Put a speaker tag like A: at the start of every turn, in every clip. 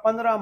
A: 15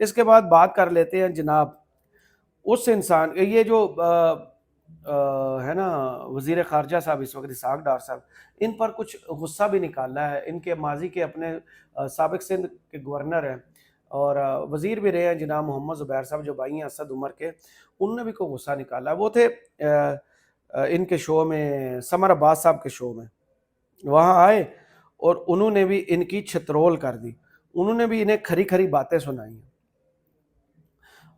A: اس کے بعد بات کر لیتے ہیں جناب اس انسان، یہ جو ہے نا وزیر خارجہ صاحب اس وقت اسحاق ڈار صاحب، ان پر کچھ غصہ بھی نکالا ہے، ان کے ماضی کے اپنے سابق سندھ کے گورنر ہیں اور وزیر بھی رہے ہیں جناب محمد زبیر صاحب جو بھائی ہیں اسد عمر کے، انہوں نے بھی کوئی غصہ نکالا. وہ تھے ان کے شو میں، سمر عباس صاحب کے شو میں، وہاں آئے اور انہوں نے بھی ان کی چھترول کر دی، انہوں نے بھی انہیں کھری کھری باتیں سنائی ہیں.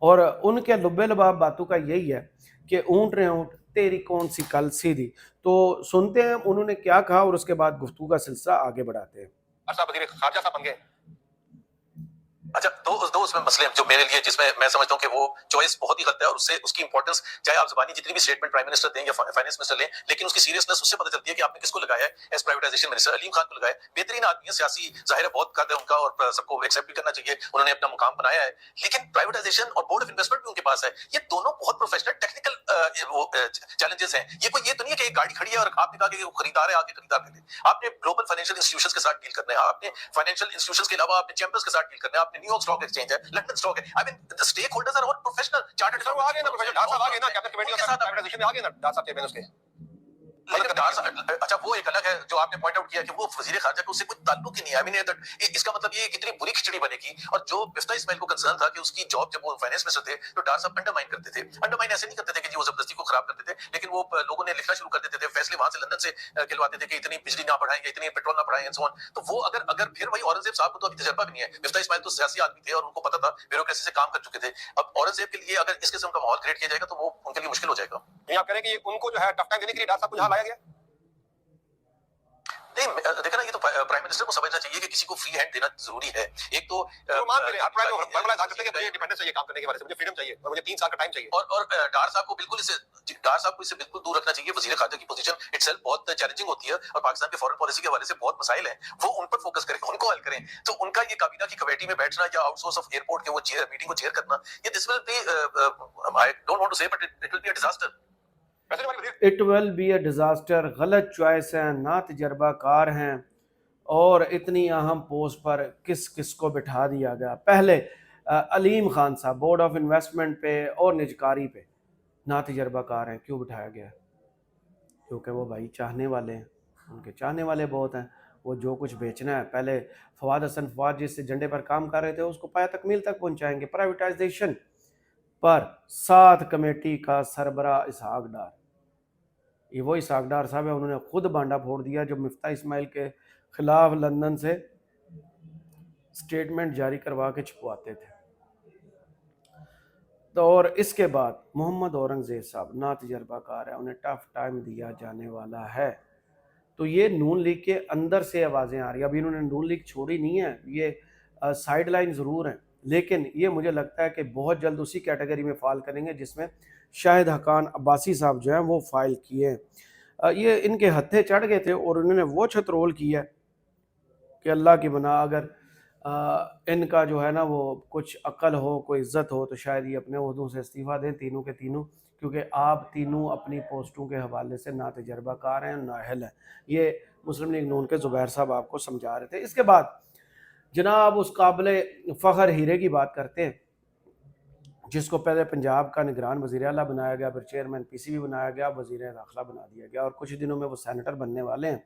A: اور ان کے لبے لباب باتوں کا یہی ہے کہ اونٹ رے اونٹ تیری کون سی کل سیدھی. تو سنتے ہیں انہوں نے کیا کہا اور اس کے بعد گفتگو کا سلسلہ آگے بڑھاتے ہیں.
B: وزیر خارجہ صاحب بن گئے. اچھا دو اس میں مسئلے جو میرے لیے، جس میں میں سمجھتا ہوں کہ وہ چوائس بہت ہی غلط ہے، اور اس کی امپورٹنس چاہے آپ زبانی جتنی بھی اسٹیٹمنٹ پرائم منسٹر دیں یا فائنانس منسٹر لیں، لیکن اس کی سیریسنس اس سے پتہ چلتی ہے کہ آپ نے کس کو لگایا ہے ایز پرائیویٹائزیشن منسٹر. علیم خان کو لگایا، بہترین آدمی ہے، سیاسی ظاہر ہے بہت قد ہے ان کا اور سب کو ایکسیپٹ بھی کرنا چاہیے، انہوں نے اپنا مقام بنایا ہے، لیکن پرائیویٹائزیشن اور بورڈ آف انویسٹمنٹ بھی ان کے پاس ہے. یہ دونوں بہت پروفیشنل ٹیکنیکل وہ چیلنجز ہیں. یہ تو نہیں ہے کہ ایک گاڑی کھڑی ہے اور آپ نے کہا کہ خریدار ہے آ کے خریدار لے لیں. آپ نے گلوبل فائنینشیل انسٹیٹیوشنز کے ساتھ ڈیل کرنا ہے، آپ نے فائنینشیل انسٹیٹیوشنز کے علاوہ آپ نے چیمبرز کے ساتھ ڈیل کرنا ہے، آپ نے نیو یارک اسٹاک ایکسچینج ہے، لندن اسٹاک ہے. آئی مین the stakeholders are all professional chartered accountants. آگے نا پروفیسر ڈار صاحب آگے نا کیبنٹ کمیٹی کا پرائیویٹائزیشن میں آگے نا ڈار صاحب چیئرمین اس کے. اچھا وہ ایک الگ ہے جو آپ نے پوائنٹ آؤٹ کیا کہ وہ وزیر خارجہ کو اس سے کوئی تعلق ہی نہیں ہے. I mean اس کا مطلب یہ کتنی بری کھچڑی بنے گی. اور جو مفتاح اسماعیل کو کنسرن تھا کہ اس کی جاب جب وہ فائنانس منسٹر تھے تو ڈار صاحب انڈرمائن کرتے تھے. انڈرمائن ایسے نہیں کرتے تھے کہ جی وہ زبردستی کو خراب کرتے تھے، لیکن وہ لوگوں نے لکھنا شروع کر دیتے تھے، فیصلے وہاں سے لندن سے کھلواتے تھے کہ اتنی بجلی نہ بڑھائیں گے، اتنی پیٹرول نہ بڑھائیں سو آن. تو وہ اگر پھر وہی اورنگزیب صاحب کو تو ابھی تجربہ بھی نہیں ہے. مفتاح اسماعیل تو سیاسی آدمی تھے اور ان کو پتا تھا، بیوروکریسی سے کام کر چکے تھے. اب اورنگزیب کے لیے اگر اس قسم کا ماحول کریٹ کیا جائے گا تو وہ ان کے لیے مشکل ہو جائے گا. آپ کہہ رہے ہیں کہ ان کو جو ہے ٹف ٹائم دینے کے لیے ڈار صاحب کو یہاں لایا گیا. نہیں دیکھنا، یہ تو پرائم منسٹر کو سمجھنا چاہیے کہ کسی کو فری ہینڈ دینا ضروری ہے. ایک تو فریڈم چاہیے اور مجھے 3 سال کا ٹائم چاہیے. اور ڈار صاحب کو بالکل اس سے بالکل دور رکھنا چاہیے. وزیر خارجہ کی پوزیشن اٹ سیلف بہت چیلنجنگ ہوتی ہے اور پاکستان کے فورن پالیسی کے حوالے سے بہت مسائل ہیں، وہ ان پر فوکس کریں، ان کو حل کریں. تو ان کا یہ کابینہ کی کمیٹی میں بیٹھنا یا آؤٹ سورس آف ایئرپورٹ کے وہ میٹنگ کو چیئر کرنا، یہ this will be I don't want to say but it will be a disaster.
A: It will be a disaster. غلط چوائس ہیں، نا تجربہ کار ہیں، اور اتنی اہم پوسٹ پر کس کو بٹھا دیا گیا. پہلے علیم خان صاحب بورڈ آف انویسٹمنٹ پہ اور نجکاری پہ نا تجربہ کار ہیں. کیوں بٹھایا گیا؟ کیونکہ وہ بھائی چاہنے والے ہیں، ان کے چاہنے والے بہت ہیں. وہ جو کچھ بیچنا ہے، پہلے فواد حسن فواد جس سے جنڈے پر کام کر رہے تھے اس کو پایا تکمیل تک پہنچائیں گے. پرائیویٹائزیشن پر 7 کمیٹی کا سربراہ اسحاق ڈار، یہ وہ اسحاق ڈار صاحب ہے، انہوں نے خود بانڈا پھوڑ دیا جو مفتاح اسماعیل کے خلاف لندن سے سٹیٹمنٹ جاری کروا کے چھپواتے تھے. تو اور اس کے بعد محمد اورنگزیب صاحب نا تجربہ کار ہے، انہیں ٹف ٹائم دیا جانے والا ہے. تو یہ نون لیگ کے اندر سے آوازیں آ رہی ہیں. ابھی انہوں نے نون لیگ چھوڑی نہیں ہے، یہ سائیڈ لائن ضرور ہیں، لیکن یہ مجھے لگتا ہے کہ بہت جلد اسی کیٹیگری میں فال کریں گے جس میں شاہد حقان عباسی صاحب جو ہیں وہ فائل کیے ہیں. یہ ان کے ہتھے چڑھ گئے تھے اور انہوں نے وہ چھترول کیا ہے کہ اللہ کی بنا اگر ان کا جو ہے نا وہ کچھ عقل ہو، کوئی عزت ہو، تو شاید یہ اپنے عہدوں سے استعفیٰ دیں تینوں کے تینوں، کیونکہ آپ تینوں اپنی پوسٹوں کے حوالے سے نا تجربہ کار ہیں، نااہل ہیں. یہ مسلم لیگ نون کے زبیر صاحب آپ کو سمجھا رہے تھے. اس کے بعد جناب اس قابل فخر ہیرے کی بات کرتے ہیں جس کو پہلے پنجاب کا نگران وزیر اعلیٰ بنایا گیا، پھر چیئرمین پی سی بی بنایا گیا، وزیر داخلہ بنا دیا گیا، اور کچھ دنوں میں وہ سینیٹر بننے والے ہیں.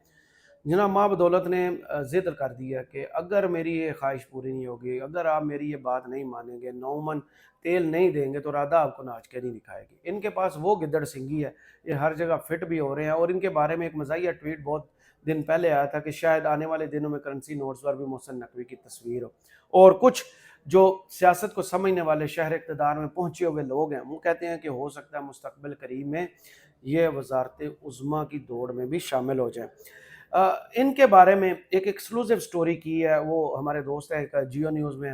A: جناب ماں بدولت نے ضد کر دیا کہ اگر میری یہ خواہش پوری نہیں ہوگی، اگر آپ میری یہ بات نہیں مانیں گے، 9 من تیل نہیں دیں گے تو رادہ آپ کو ناچ کے نہیں دکھائے گی. ان کے پاس وہ گدڑ سنگھی ہے، یہ ہر جگہ فٹ بھی ہو رہے ہیں. اور ان کے بارے میں ایک مزاحیہ ٹویٹ بہت دن پہلے آیا تھا کہ شاید آنے والے دنوں میں کرنسی نوٹس پر بھی محسن نقوی کی تصویر ہو. اور کچھ جو سیاست کو سمجھنے والے شہر اقتدار میں پہنچے ہوئے لوگ ہیں وہ کہتے ہیں کہ ہو سکتا ہے مستقبل قریب میں یہ وزارت عظمیٰ کی دوڑ میں بھی شامل ہو جائیں. ان کے بارے میں ایک ایکسکلوزیو سٹوری کی ہے، وہ ہمارے دوست ہیں جیو نیوز میں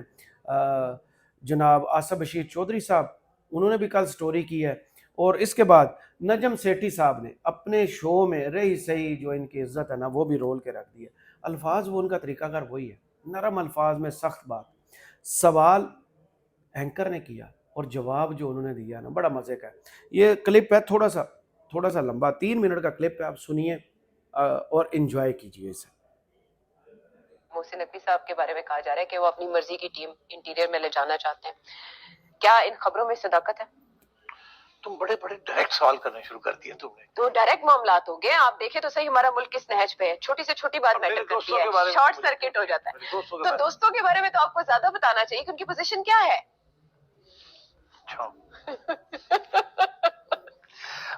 A: جناب آصف بشیر چودھری صاحب، انہوں نے بھی کل سٹوری کی ہے. اور اس کے بعد نجم سیٹھی صاحب نے اپنے شو میں رہی صحیح جو ان کی عزت ہے نا وہ بھی رول کے رکھ دی ہے. الفاظ وہ ان کا طریقہ کار وہی ہے، نرم الفاظ میں سخت بات. سوال اینکر نے کیا اور جواب جو انہوں نے دیا نا بڑا مزے کا ہے. یہ کلپ ہے تھوڑا سا لمبا، 3 منٹ کا کلپ ہے، آپ سنیے اور انجوائے کیجیے اسے.
C: محسن نقوی صاحب کے بارے میں کہا جا رہا ہے کہ وہ اپنی مرضی کی ٹیم انٹیریئر میں لے جانا چاہتے ہیں، کیا ان خبروں میں صداقت ہے؟
D: تم بڑے بڑے ڈائریکٹ سوال کرنے شروع کر دیے تم نے.
C: تو ڈائریکٹ معاملات ہو گئے. آپ دیکھیں تو صحیح ہمارا ملک کس نہج پہ ہے، چھوٹی سے چھوٹی بات میٹر کرتی ہے، شارٹ سرکٹ ہو جاتا ہے. تو دوستوں کے بارے میں تو آپ کو زیادہ بتانا چاہیے کہ ان کی پوزیشن کیا ہے.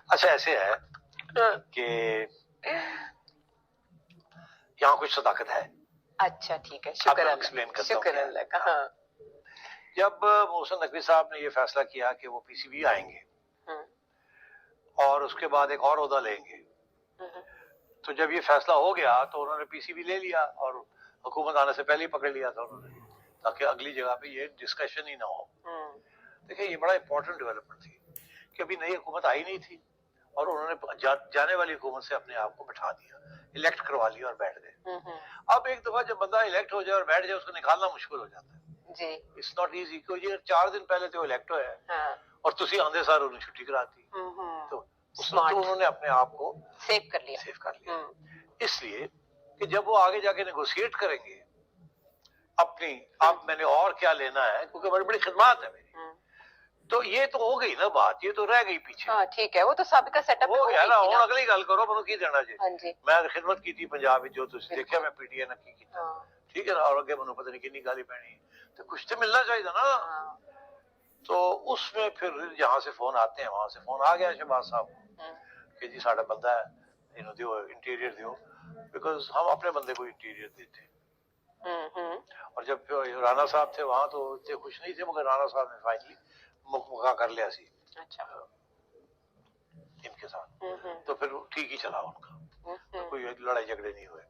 D: اچھا ایسے ہے کہ یہاں کچھ صداقت ہے.
C: اچھا ٹھیک ہے، شکر اللہ، شکر اللہ کا. ہاں
D: جب محسن نقوی صاحب نے یہ فیصلہ کیا کہ وہ پی سی بی آئیں گے اور اس کے بعد ایک اور عہدہ لیں گے، تو جب یہ فیصلہ ہو گیا تو انہوں نے پی سی بی لے لیا اور حکومت آنے سے پہلے ہی پکڑ لیا تھا انہوں نے، تاکہ اگلی جگہ پہ یہ ڈسکشن ہی نہ ہو. دیکھیں یہ بڑا امپورٹنٹ ڈیولپمنٹ تھی کہ ابھی نئی حکومت آئی نہیں تھی اور انہوں نے جانے والی حکومت سے اپنے آپ کو بٹھا دیا، الیکٹ کروا لیا اور بیٹھ گئے. اب ایک دفعہ جب بندہ الیکٹ ہو جائے اور بیٹھ جائے اس کو نکالنا مشکل ہو جاتا ہے.
C: جی
D: اٹس ناٹ ایزی کہ یہ 4 دن پہلے تو الیکٹ ہویا ہے اور تسی آندے سار انہیں چھٹی کراتی، تو انہوں نے اپنے آپ کو
C: سیو کر لیا.
D: اس لیے کہ جب وہ آگے جا کے نیگوشیٹ کریں گے اپنی، اب میں نے اور کیا لینا ہے کیونکہ بڑی بڑی خدمات ہے میری، تو یہ تو ہو گئی نا بات، یہ تو رہ گئی پیچھے.
C: ہاں ٹھیک ہے، وہ تو سابقہ سیٹ اپ
D: ہو گیا نا. ہوں اگلی گل کرو مینوں کی دینا جی.
C: ہاں جی
D: میں خدمت کی تھی پنجاب وچ، جو تسی دیکھیا میں پی ٹی آئی نے کی کیتا، ٹھیک ہے نا، اور اگے مینوں پتہ نہیں کنی گالی پینی، تو کچھ تو ملنا چاہیے نا. تو اس میں پھر یہاں سے فون آتے ہیں، وہاں سے فون آ گیا شہباز صاحب کہ جی ساڈا بندہ ہے، انہوں دیو انٹیریئر دیو، بیکاز ہم اپنے بندے کو انٹیریئر دیتے. اور جب رانا صاحب تھے وہاں تو اتنے خوش نہیں تھے، مگر رانا صاحب نے فائنلی مکمکا کر لیا سی ان کے ساتھ، تو پھر ٹھیک ہی چلا ان کا، کوئی لڑائی جھگڑے نہیں ہوئے.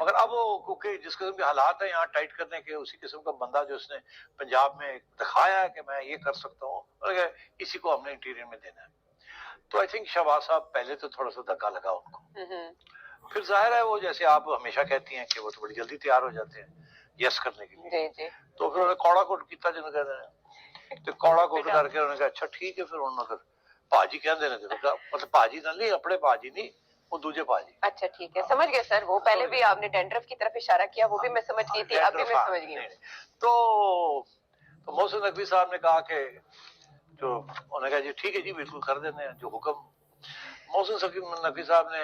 D: مگر اب وہ کیونکہ جس قسم کے حالات ہیں یہاں ٹائٹ کرنے کے، اسی قسم کا بندہ جو اس نے پنجاب میں دکھایا ہے کہ میں یہ کر سکتا ہوں، اسی کو ہم نے انٹیریئر میں دینا ہے. تو آئی تھنک شہباز صاحب پہلے تو تھوڑا سا دھکا لگا ان کو، پھر ظاہر ہے وہ جیسے آپ ہمیشہ کہتی ہیں کہ وہ تو بڑی جلدی تیار ہو جاتے ہیں یس کرنے کے لیے. تو پھر انہوں نے کوڑا کوٹ کیتا جنہوں کہتے ہیں، تو کوڑا کوٹ کر کے انہوں نے کہا اچھا ٹھیک ہے. پھر انہوں نے پھر پاجی کہندے نے، مطلب پاجی نہ نہیں، اپنے پاجی نہیں، وہ دوجے پاجی.
C: اچھا ٹھیک ہے، سمجھ گئے سر. وہ پہلے بھی آپ نے ڈینڈرف کی طرف اشارہ کیا، وہ بھی میں سمجھ گئی تھی، اب بھی میں سمجھ گئی.
D: تو محسن نقوی صاحب نے کہا کہ جو انہوں نے کہا جی ٹھیک ہے جی بالکل کر دیتے ہیں جو حکم. محسن نقوی صاحب نے،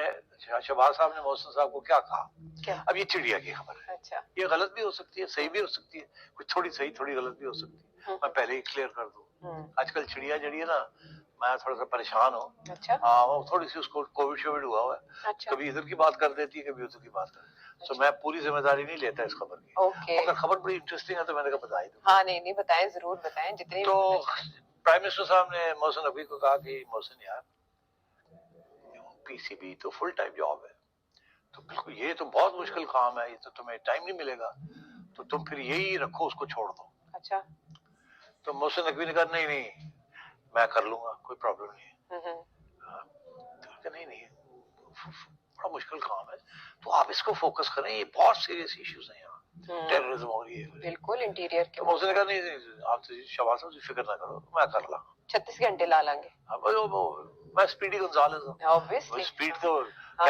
D: شہباز صاحب نے محسن صاحب کو کیا کہا، اب یہ چڑیا کی خبر ہے، یہ غلط بھی ہو سکتی ہے، صحیح بھی ہو سکتی ہے، کچھ تھوڑی صحیح تھوڑی غلط بھی ہو سکتی ہے. میں پہلے ہی کلیئر کر دوں، آج کل چڑیا جڑی ہے نا، میں تھوڑا سا پریشان ہوں. ہاں وہ تھوڑی سی اس کو کووڈ شووڈ ہوا ہوا ہے، کبھی ادھر کی بات کر دیتی ہے کبھی ادھر کی بات کر دیتی ہے. تو میں پوری ذمہ داری نہیں لیتا اس خبر کی، اگر خبر بڑی انٹرسٹنگ ہے تو میں نے کہا بتا ہی دوں.
C: ہاں نہیں بتائیں، ضرور بتائیں جتنی.
D: تو پرائم منسٹر صاحب نے محسن نقوی کو کہا کہ محسن یار پی سی بی تو فل ٹائم جاب ہے، تو بالکل یہ تو بہت مشکل کام ہے، یہ تو تمہیں ٹائم نہیں ملے گا، تو تم پھر یہی رکھو، اس کو چھوڑ دو.
C: اچھا.
D: تو محسن نقوی نے کہا نہیں میں کر لوں گا، کوئی پرابلم نہیں ہے. تو نہیں بڑا مشکل کام ہے، تو آپ اس کو فوکس کریں، یہ بہت سیریس ایشوز ہیں یہاں، ٹیررزم ہو رہی ہے
C: بالکل انٹیریئر کے.
D: تو محسن نے کہا نہیں آپ شہباز صاحب فکر نہ کرو، میں کر لاں گا،
C: 36 گھنٹے لا لیں گے.
D: میں اسپیڈی گنزالز ہوں،
C: obviously
D: اسپیڈ تو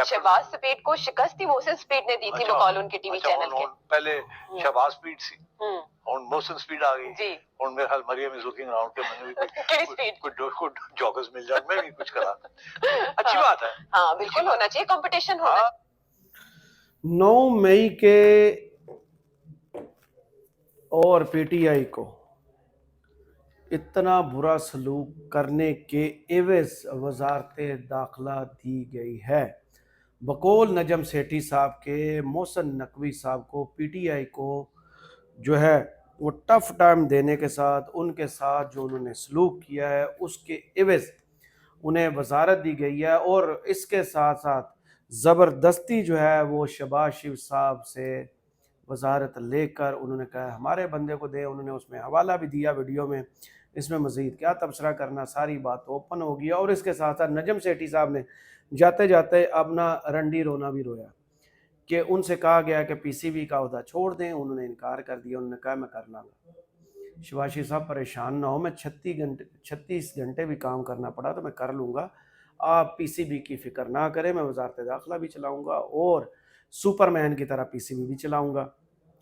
C: شہباز سپیڈ کو شکست ہی محسن سپیڈ نے دی تھی بقول ان کے ٹی وی چینل کے.
D: پہلے شہباز سپیڈ سی، اور محسن سپیڈ آ گئی
C: جی،
D: اور میرے خیال مریم از لوکنگ اراؤنڈ کہ میں نے بھی کوئی جاگرز مل جائے، میں بھی کچھ کرا. اچھی بات ہے،
C: ہاں بالکل ہونا چاہیے، کمپٹیشن ہونا.
A: 9 مئی کے اور پی ٹی آئی کو اتنا برا سلوک کرنے کے عوض وزارت داخلہ دی گئی ہے. بقول نجم سیٹھی صاحب کے محسن نقوی صاحب کو پی ٹی آئی کو جو ہے وہ ٹف ٹائم دینے کے ساتھ ان کے ساتھ جو انہوں نے سلوک کیا ہے اس کے عوض انہیں وزارت دی گئی ہے. اور اس کے ساتھ ساتھ زبردستی جو ہے وہ شہباز شریف صاحب سے وزارت لے کر انہوں نے کہا ہمارے بندے کو دے. انہوں نے اس میں حوالہ بھی دیا ویڈیو میں، اس میں مزید کیا تبصرہ کرنا، ساری بات اوپن ہو گیا. اور اس کے ساتھ ساتھ نجم سیٹھی صاحب نے جاتے جاتے اپنا رنڈی رونا بھی رویا کہ ان سے کہا گیا کہ پی سی بی کا عہدہ چھوڑ دیں، انہوں نے انکار کر دیا. انہوں نے کہا میں کرنا گا. شہباز شریف صاحب پریشان نہ ہو، میں 36 گھنٹے بھی کام کرنا پڑا تو میں کر لوں گا، آپ پی سی بی کی فکر نہ کریں، میں وزارت داخلہ بھی چلاؤں گا اور سپر مین کی طرح پی سی بی بھی چلاؤں گا.